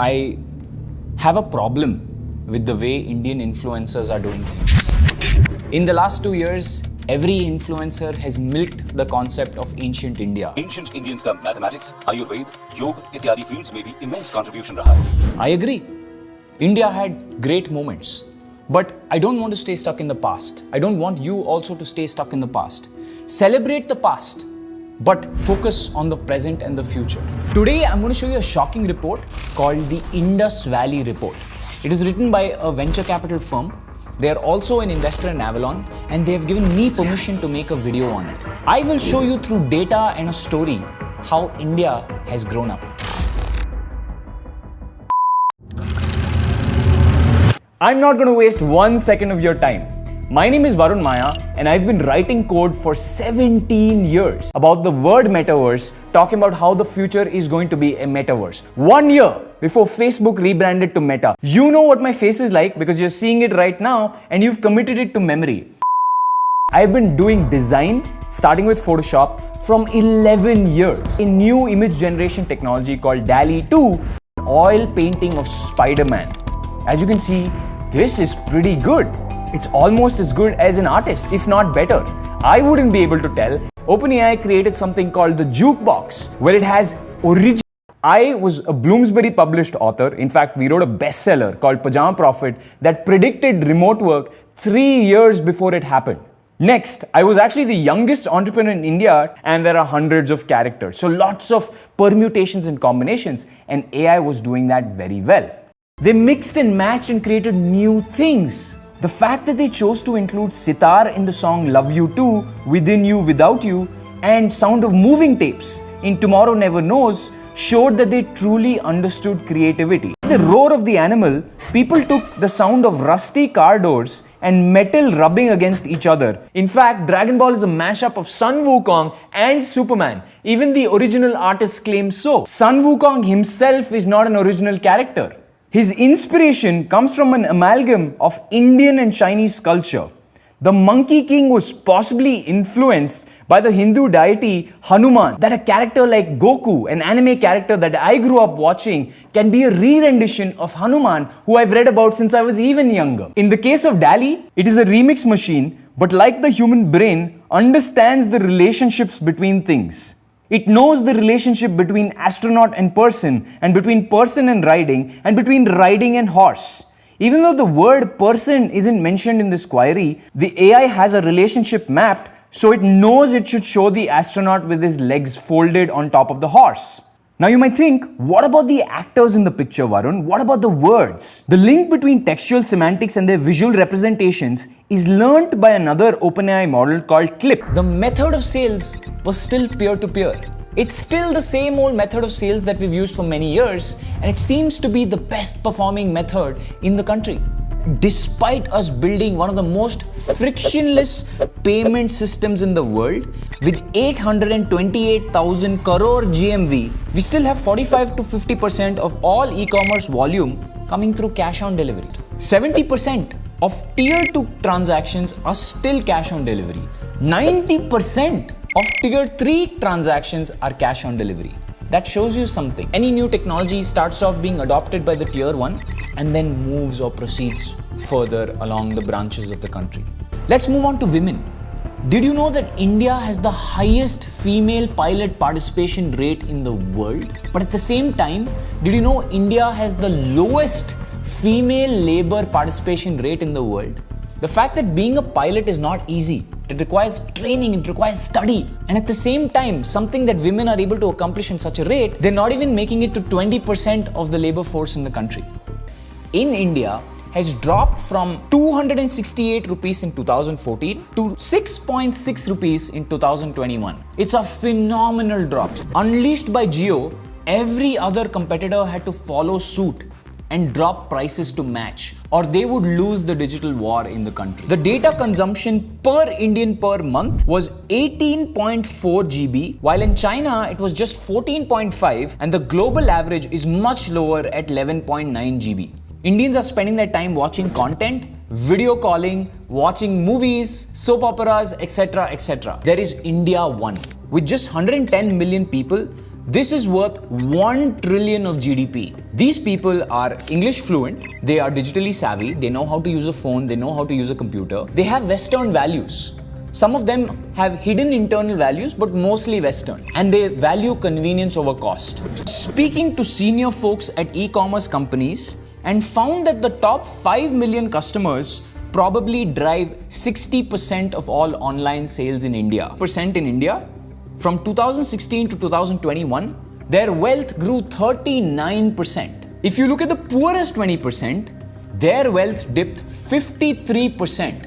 I have a problem with the way Indian influencers are doing things. In the last 2 years, every influencer has milked the concept of ancient India. Ancient Indians का mathematics, Ayurveda, योग इत्यादि fields में भी immense contribution रहा है. I agree. India had great moments. But I don't want to stay stuck in the past. I don't want you also to stay stuck in the past. Celebrate the past, but focus on the present and the future. Today, I'm going to show you a shocking report called the Indus Valley Report. It is written by a venture capital firm. They are also an investor in Avalon, and they have given me permission to make a video on it. I will show you through data and a story how India has grown up. I'm not going to waste 1 second of your time. My name is Varun Mayya, and I've been writing code for 17 years about the word metaverse, talking about how the future is going to be a metaverse. 1 year before Facebook rebranded to Meta. You know what my face is like because you're seeing it right now and you've committed it to memory. I've been doing design, starting with Photoshop, from 11 years. A new image generation technology called DALL-E 2, oil painting of Spider-Man. As you can see, this is pretty good. It's almost as good as an artist, if not better. I wouldn't be able to tell. OpenAI created something called the Jukebox, where it has original. I was a Bloomsbury published author. In fact, we wrote a bestseller called Pajama Profit that predicted remote work 3 years before it happened. Next, I was actually the youngest entrepreneur in India, and there are hundreds of characters. So lots of permutations and combinations, and AI was doing that very well. They mixed and matched and created new things. The fact that they chose to include sitar in the song Love You Too, Within You, Without You, and Sound of Moving Tapes in Tomorrow Never Knows showed that they truly understood creativity. The roar of the animal, people took the sound of rusty car doors and metal rubbing against each other. In fact, Dragon Ball is a mashup of Sun Wukong and Superman. Even the original artist claims so. Sun Wukong himself is not an original character. His inspiration comes from an amalgam of Indian and Chinese culture. The Monkey King was possibly influenced by the Hindu deity Hanuman. That a character like Goku, an anime character that I grew up watching, can be a re-rendition of Hanuman, who I've read about since I was even younger. In the case of DALL-E, it is a remix machine, but like the human brain, understands the relationships between things. It knows the relationship between astronaut and person, and between person and riding, and between riding and horse. Even though the word person isn't mentioned in this query, the AI has a relationship mapped, so it knows it should show the astronaut with his legs folded on top of the horse. Now you might think, what about the actors in the picture, Varun? What about the words? The link between textual semantics and their visual representations is learnt by another OpenAI model called Clip. The method of sales was still peer-to-peer. It's still the same old method of sales that we've used for many years, and it seems to be the best performing method in the country. Despite us building one of the most frictionless payment systems in the world, with 828,000 crore GMV, we still have 45 to 50% of all e-commerce volume coming through cash on delivery. 70% of tier 2 transactions are still cash on delivery. 90% of tier 3 transactions are cash on delivery. That shows you something. Any new technology starts off being adopted by the tier 1 and then moves or proceeds further along the branches of the country. Let's move on to women. Did you know that India has the highest female pilot participation rate in the world? But at the same time, did you know India has the lowest female labor participation rate in the world? The fact that being a pilot is not easy. It requires training, it requires study. And at the same time, something that women are able to accomplish in such a rate, they're not even making it to 20% of the labor force in the country. In India, has dropped from 268 rupees in 2014 to 6.6 rupees in 2021. It's a phenomenal drop. Unleashed by Jio, every other competitor had to follow suit and drop prices to match, or they would lose the digital war in the country. The data consumption per Indian per month was 18.4 GB, while in China it was just 14.5, and the global average is much lower at 11.9 GB. Indians are spending their time watching content, video calling, watching movies, soap operas, etc., etc. There is India 1. With just 110 million people, This is worth 1 trillion of GDP. These people are English fluent, they are digitally savvy, they know how to use a phone, they know how to use a computer. They have Western values. Some of them have hidden internal values, but mostly Western. And they value convenience over cost. Speaking to senior folks at e-commerce companies, and found that the top 5 million customers probably drive 60% of all online sales in India. From 2016 to 2021, their wealth grew 39%. If you look at the poorest 20%, their wealth dipped 53%.